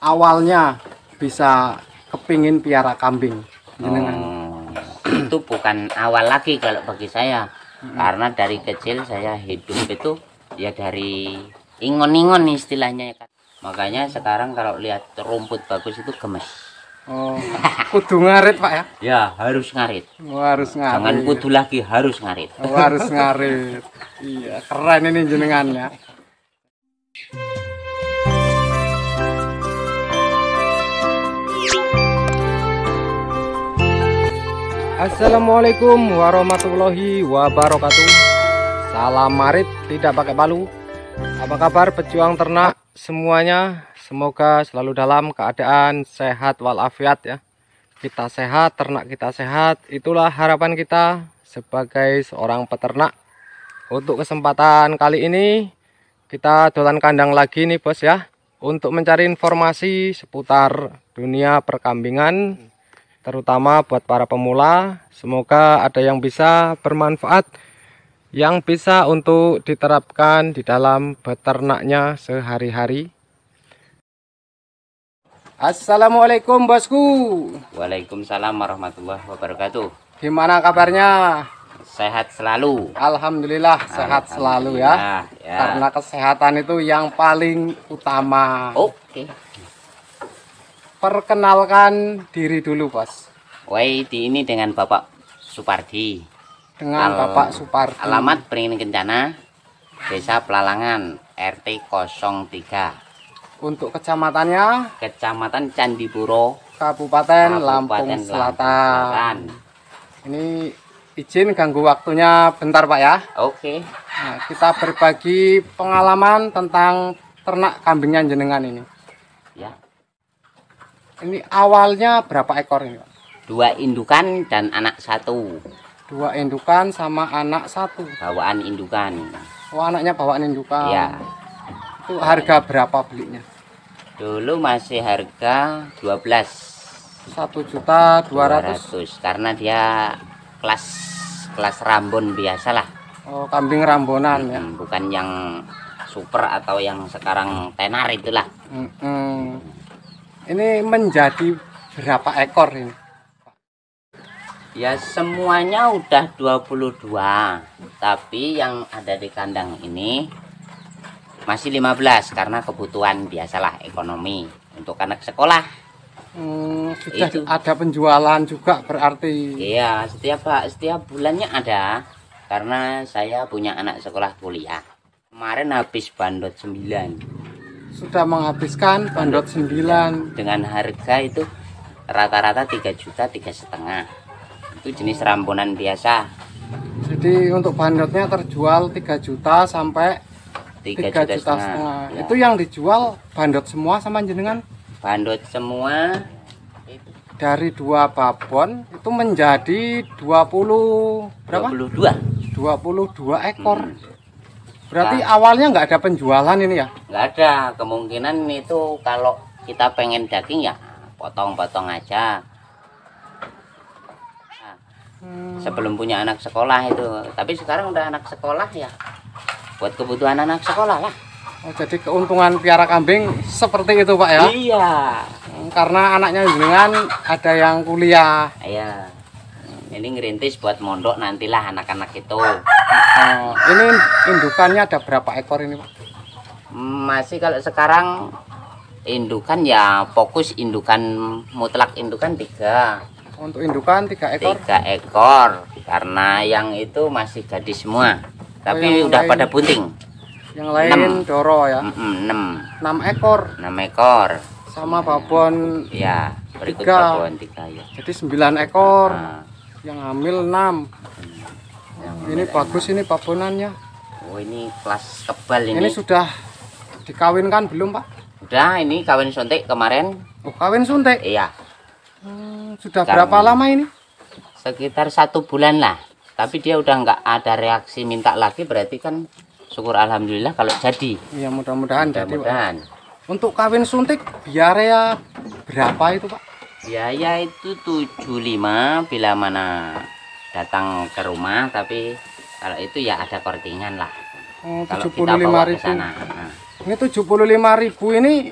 awalnya bisa kepingin piara kambing jenengan? Itu bukan awal lagi kalau bagi saya, karena dari kecil saya hidup itu ya dari ingon-ingon istilahnya. Makanya sekarang kalau lihat rumput bagus itu gemes. Oh, kudu ngarit Pak ya? Ya harus ngarit. Oh, harus ngarit. Jangan kudu lagi, harus ngarit. Oh, harus ngarit. Iya, keren ini jenengannya. Assalamualaikum warahmatullahi wabarakatuh. Salam marit tidak pakai palu. Apa kabar pejuang ternak semuanya? Semoga selalu dalam keadaan sehat walafiat ya. Kita sehat, ternak kita sehat. Itulah harapan kita sebagai seorang peternak. Untuk kesempatan kali ini kita dolan kandang lagi nih bos ya, untuk mencari informasi seputar dunia perkambingan, terutama buat para pemula. Semoga ada yang bisa bermanfaat, yang bisa untuk diterapkan di dalam beternaknya sehari-hari. Assalamualaikum bosku. Waalaikumsalam warahmatullahi wabarakatuh. Gimana kabarnya? Sehat selalu. Alhamdulillah sehat selalu ya. Karena kesehatan itu yang paling utama. Oke. Perkenalkan diri dulu bos. Ini dengan Bapak Supardi. Dengan Bapak Supardi. Alamat Beringin Kencana, Desa Pelalangan, RT 03. Untuk kecamatannya? Kecamatan Candipuro, Kabupaten Lampung Selatan. Ini izin ganggu waktunya bentar Pak ya. Oke. Nah, kita berbagi pengalaman tentang ternak kambingnya jenengan ini. Ya. Ini awalnya berapa ekor ini Pak? 2 indukan dan anak 1. 2 indukan sama anak 1. Bawaan indukan. Oh, anaknya bawaan indukan. Ya. Itu harga berapa belinya? Dulu masih harga 1.200.000 karena dia kelas Rambon biasalah. Oh, kambing rambonan ya. Bukan yang super atau yang sekarang tenar itulah. Ini menjadi berapa ekor ini? Ya semuanya udah 22. Tapi yang ada di kandang ini masih 15 karena kebutuhan biasalah ekonomi untuk anak sekolah. Sudah itu. Ada penjualan juga berarti. Iya, setiap bulannya ada karena saya punya anak sekolah kuliah. Kemarin habis bandot 9. Sudah menghabiskan bandot 9 dengan harga itu rata-rata 3 juta 3,5. Itu jenis rambonan biasa. Jadi untuk bandotnya terjual 3 juta sampai 3 juta setengah. Ya. Itu yang dijual bandot semua sama jenengan? Bandot semua dari 2 babon itu menjadi 20 berapa? 22 ekor. Berarti awalnya nggak ada penjualan ini ya? Nggak ada. Kemungkinan itu kalau kita pengen daging ya potong-potong aja. Sebelum punya anak sekolah itu. Tapi sekarang udah anak sekolah ya, buat kebutuhan anak sekolah lah. Oh, jadi keuntungan piara kambing seperti itu Pak ya? Iya. Karena anaknya jenengan ada yang kuliah. Iya. Ini ngerintis buat mondok nantilah anak-anak itu. Ini indukannya ada berapa ekor ini Pak? Masih kalau sekarang indukan ya fokus indukan mutlak indukan 3. Untuk indukan 3 ekor? 3 ekor. Karena yang itu masih gadis semua. Tapi udah pada bunting. Yang lain 6. Doro ya? 6 ekor. 6 ekor. Sama babon ya, berikut 3. Babon 3 ya. Jadi 9 ekor. Yang hamil 6. Ini bagus ini babonannya. Oh, ini kelas kebal ini. Ini sudah dikawinkan belum Pak? Udah, ini kawin suntik kemarin. Oh, kawin suntik? Iya. Sudah berapa lama ini? Sekitar 1 bulan lah. Tapi dia udah nggak ada reaksi minta lagi, berarti kan syukur alhamdulillah kalau jadi. Iya, mudah-mudahan jadi. Untuk kawin suntik biaya berapa itu Pak? Biaya itu 75 bila mana datang ke rumah, tapi kalau itu ya ada kortingan lah. Kalau kita bawa ke sana. Ini 75.000 ini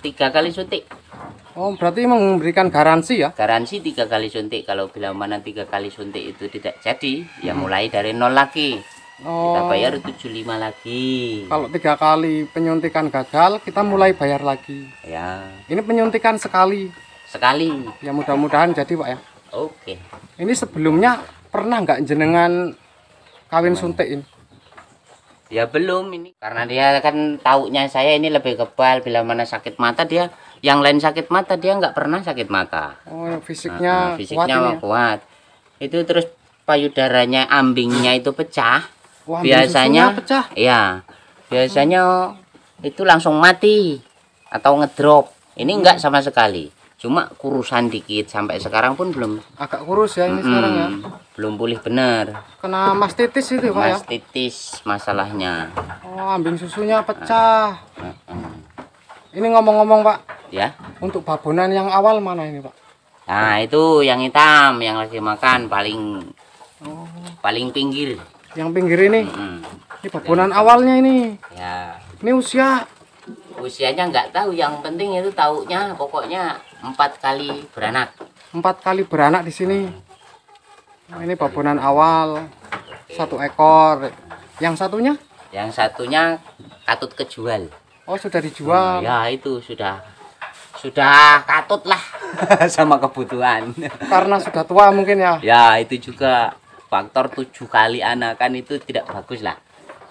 3 kali suntik. Oh, berarti memberikan garansi ya? Garansi 3 kali suntik. Kalau bila mana 3 kali suntik itu tidak jadi, ya mulai dari nol lagi. Kita Oh, bayar 75 lagi. kalau 3 kali penyuntikan gagal, kita mulai bayar lagi. Ya, Ini penyuntikan sekali. sekali. Ya mudah-mudahan jadi Pak ya. Oke. Ini sebelumnya pernah nggak jenengan kawin suntik ini? Ya belum ini. Karena dia kan taunya saya ini lebih kebal. Bila mana sakit mata dia, yang lain sakit mata dia nggak pernah sakit mata. Oh, fisiknya, Fisiknya kuat ini ya? kuat. Itu terus payudaranya, ambingnya itu pecah. Wah, ambing Biasanya susunya pecah. ya, biasanya itu langsung mati atau ngedrop. Ini enggak sama sekali. Cuma kurusan dikit, sampai sekarang pun belum Agak kurus ya ini sekarang ya. belum pulih benar. Kena mastitis itu Pak ya? Mastitis masalahnya. Oh, ambing susunya pecah. Mm-mm. Ini ngomong-ngomong Pak, Ya. untuk babonan yang awal mana ini Pak? Nah, itu yang hitam yang lagi makan paling Oh, paling pinggir. yang pinggir ini. Mm. Ini babonan awalnya ini. Ya. Ini usia Usianya nggak tahu, yang penting itu taunya pokoknya 4 kali beranak. 4 kali beranak di sini. Nah, ini babonan awal 1 ekor. Yang satunya? Yang satunya katut kejual. Oh, sudah dijual. Ya itu sudah katut lah sama kebutuhan. Karena sudah tua mungkin ya. Ya itu juga faktor 7 kali anakan itu tidak bagus lah.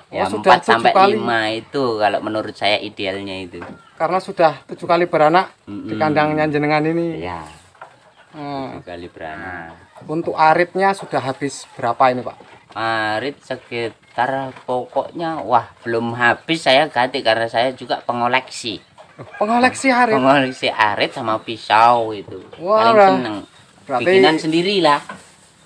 Ya Oh, sudah 4 sampai 7 kali. 5 itu kalau menurut saya idealnya itu. Karena sudah 7 kali beranak di kandangnya jenengan ini. Ya Hmm. 7 kali beranak. Untuk aritnya sudah habis berapa ini Pak? Marit sekitar pokoknya wah belum habis saya ganti karena saya juga pengoleksi. Pengoleksi arit. Pengoleksi arit sama pisau itu. Wah, Paling seneng. berarti- Bikinan sendirilah.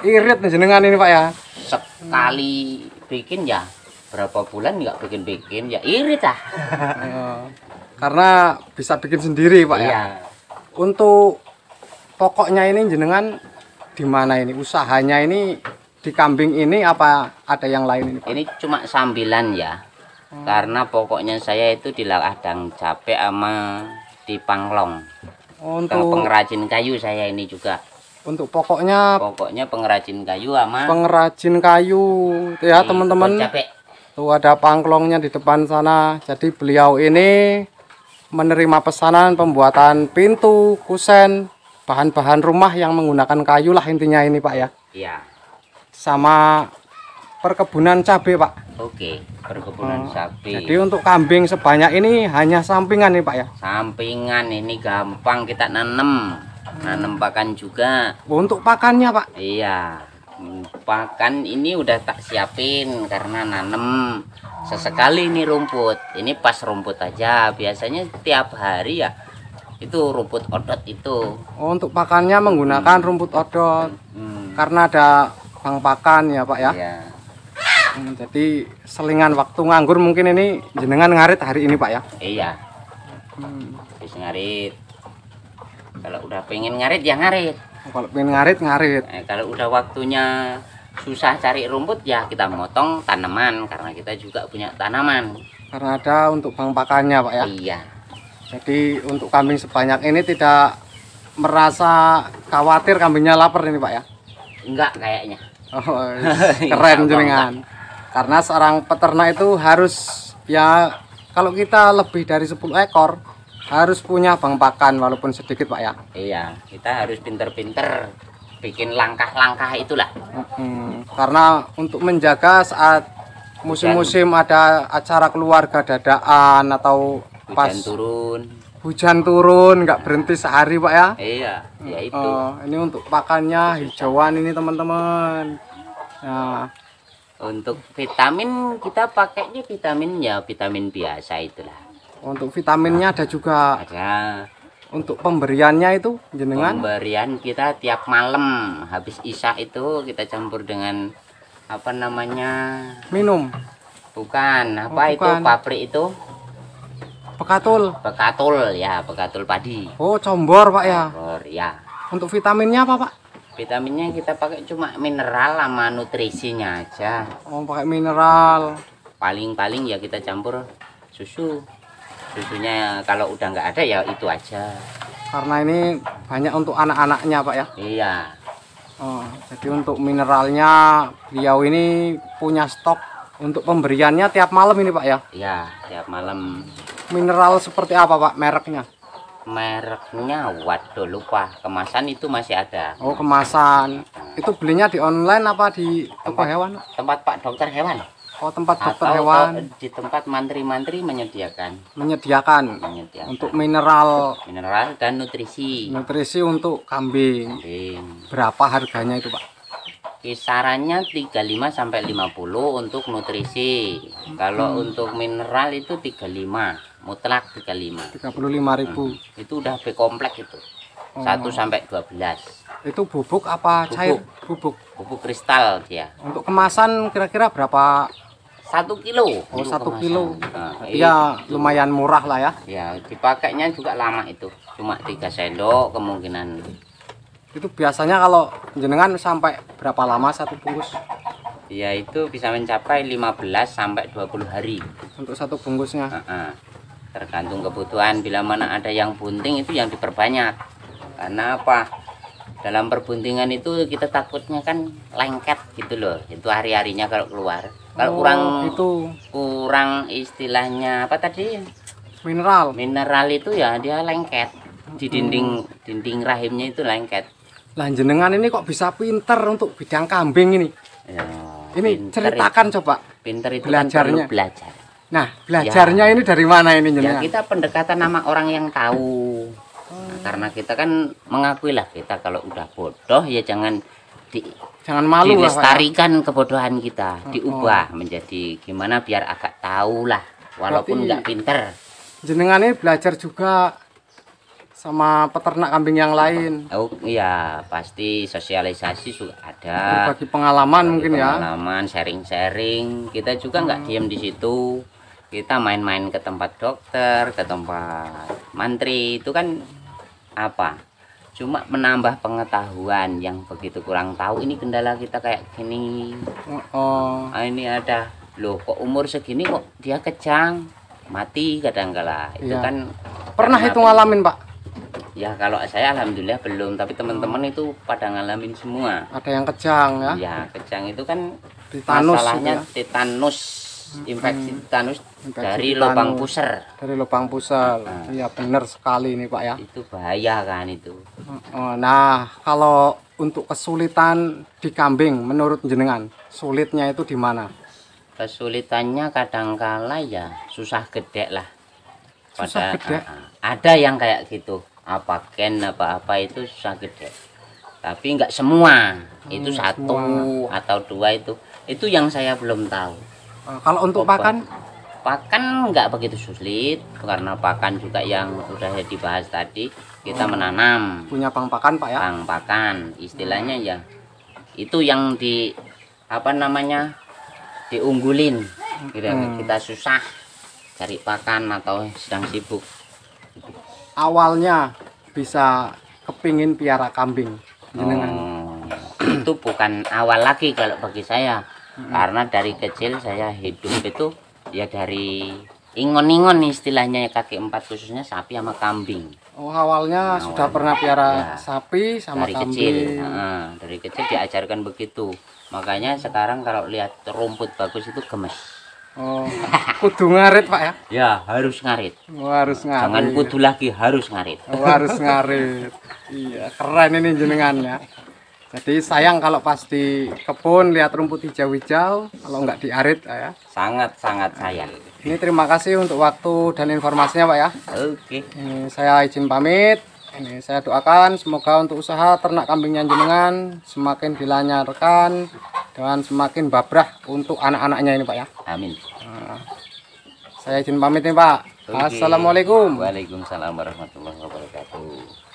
Irit nih jenengan ini Pak ya. Sekali bikin ya berapa bulan nggak bikin ya irit ah. Karena bisa bikin sendiri Pak ya. Iya. Untuk pokoknya ini jenengan di mana ini? Usahanya ini di kambing ini apa ada yang lain ini Pak? Ini cuma sambilan ya. Karena pokoknya saya itu di ladang capek sama di Panglong. Untuk Pengrajin kayu saya ini juga. pokoknya Pokoknya pengrajin kayu sama pengrajin kayu ya di teman-teman. kebun capek. Tuh ada pangklongnya di depan sana. Jadi beliau ini menerima pesanan pembuatan pintu, kusen, bahan-bahan rumah yang menggunakan kayu lah intinya ini Pak ya. Iya. Sama perkebunan cabai Pak. Oke, perkebunan sapi. Jadi untuk kambing sebanyak ini hanya sampingan nih Pak ya. Sampingan ini gampang kita nanem. Nanem pakan juga. Untuk pakannya Pak. Iya. Pakan ini udah tak siapin karena nanem sesekali ini rumput. Ini pas rumput aja. Biasanya tiap hari ya itu rumput odot itu. Oh, untuk pakannya menggunakan rumput odot. Karena ada bang pakan ya Pak ya. Iya. Jadi selingan waktu nganggur mungkin ini jenengan ngarit hari ini Pak ya. Iya. Habis ngarit. Kalau udah pengen ngarit ya ngarit. Kalau pengen ngarit ngarit. Kalau udah waktunya susah cari rumput ya kita motong tanaman karena kita juga punya tanaman. Karena ada untuk bang pakannya Pak ya. Iya. Jadi untuk kambing sebanyak ini tidak merasa khawatir kambingnya lapar ini Pak ya. Enggak kayaknya. Oh, keren jenengan. Karena seorang peternak itu harus ya kalau kita lebih dari 10 ekor harus punya bang pakan walaupun sedikit Pak ya. Iya, kita harus pinter-pinter bikin langkah-langkah itulah. Karena untuk menjaga saat musim-musim ada acara keluarga dadaan atau pas Hujan turun. turun nggak berhenti sehari Pak ya. Iya, ya itu. Ini untuk pakannya hijauan ini teman-teman. Nah, Untuk vitamin kita pakainya vitamin ya vitamin biasa itulah. untuk vitaminnya ada juga. Ada Untuk pemberiannya itu jenengan pemberian kita tiap malam habis isya itu kita campur dengan apa namanya? minum Bukan, apa itu bukan. pabrik itu? bekatul. Bekatul ya, bekatul padi. Oh, combor Pak ya. Ya. Untuk vitaminnya apa Pak? Vitaminnya kita pakai cuma mineral sama nutrisinya aja. Oh, pakai mineral. Paling-paling ya kita campur susu. susunya kalau udah nggak ada ya itu aja. Karena ini banyak untuk anak-anaknya Pak ya. Iya. Oh, jadi untuk mineralnya beliau ini punya stok untuk pemberiannya tiap malam ini Pak ya. Iya, tiap malam. Mineral seperti apa Pak mereknya? Mereknya waduh lupa, kemasan itu masih ada. Oh, kemasan. Itu belinya di online apa di toko hewan? Tempat Pak Dokter Hewan Oh, tempat dokter atau hewan di tempat mantri-mantri menyediakan menyediakan untuk mineral dan nutrisi untuk kambing. Berapa harganya itu Pak? Kisarannya 35 sampai 50 untuk nutrisi. Kalau untuk mineral itu 35, mutlak 35. 35.000. Itu udah B komplek itu. 1 sampai 12. Itu bubuk apa cair? Bubuk. Bubuk kristal dia. Untuk kemasan kira-kira berapa? 1 kilo. Oh, 1 kilo. Nah, ya lumayan murah lah ya. Ya, dipakainya juga lama itu. Cuma 3 sendok kemungkinan. Itu biasanya kalau jenengan sampai berapa lama satu bungkus? Ya, itu bisa mencapai 15 sampai 20 hari. Untuk satu bungkusnya. Tergantung kebutuhan. Bila mana ada yang bunting itu yang diperbanyak. Karena apa? Dalam perbuntingan itu kita takutnya kan lengket gitu loh. Itu hari-harinya kalau keluar. Kalau kurang istilahnya apa tadi? Mineral itu ya dia lengket. Di dinding rahimnya itu lengket. Lah jenengan ini kok bisa pinter untuk bidang kambing ini? Ya, ini ceritakan coba. Pinter itu belajarnya. Kan belajar. Nah, belajarnya ini dari mana ini jenengan? Ya, kita pendekatan sama orang yang tahu. Nah, karena kita kan mengakui lah kita kalau udah bodoh ya jangan malu dilestarikan kebodohan kita, diubah menjadi gimana biar agak tahu lah walaupun nggak pinter. Jenengan ini belajar juga sama peternak kambing yang lain. Oh iya, pasti sosialisasi juga ada. Berbagi pengalaman mungkin ya. Pengalaman, sharing-sharing. Kita juga nggak diam di situ. Kita main-main ke tempat dokter, ke tempat mantri. Itu kan apa? Cuma menambah pengetahuan yang begitu kurang tahu. Ini kendala kita kayak gini. Ini ada. Loh, kok umur segini kok dia kejang, mati kadang-kala. Itu kan pernah itu ngalamin, Pak? Ya kalau saya alhamdulillah belum, tapi teman-teman itu pada ngalamin semua. Ada yang kejang ya? Ya, kejang itu kan tetanus, masalahnya gitu ya? Tetanus, infeksi tetanus dari lubang pusar. Dari lubang pusar. Iya benar sekali ini Pak ya. Itu bahaya kan itu. Nah, kalau untuk kesulitan di kambing menurut jenengan, sulitnya itu di mana? Kesulitannya kadangkala ya susah gede lah. Susah gede? Ada yang kayak gitu. Apa apa itu susah gede. Tapi enggak semua. Itu satu atau dua itu yang saya belum tahu. Kalau untuk pakan? Pakan enggak begitu sulit karena pakan juga yang sudah dibahas tadi. Kita menanam. Punya pang pakan Pak ya? Pang pakan istilahnya ya. Itu yang diunggulin. Kita susah cari pakan atau sedang sibuk. Awalnya bisa kepingin piara kambing jenengan? Itu bukan awal lagi kalau bagi saya. Karena dari kecil saya hidup itu ya dari ingon-ingon istilahnya kaki empat, khususnya sapi sama kambing. Awalnya sudah pernah piara sapi sama dari kambing. Kecil. Dari kecil diajarkan begitu. Makanya sekarang kalau lihat rumput bagus itu gemes. Kudu ngarit Pak ya? Ya harus ngarit. Harus ngarit. Jangan kudu lagi, harus ngarit. Harus ngarit. Iya keren ini jenengannya. Jadi sayang kalau pas di kebun lihat rumput hijau-hijau kalau nggak diarit ya. Sangat sayang. Ini terima kasih untuk waktu dan informasinya Pak ya. Oke. Ini saya izin pamit. Ini saya doakan semoga untuk usaha ternak kambingnya jenengan semakin dilancarkan dan semakin babrah untuk anak-anaknya ini Pak ya. Amin. Saya izin pamit nih Pak. Assalamualaikum. Waalaikumsalam warahmatullahi wabarakatuh.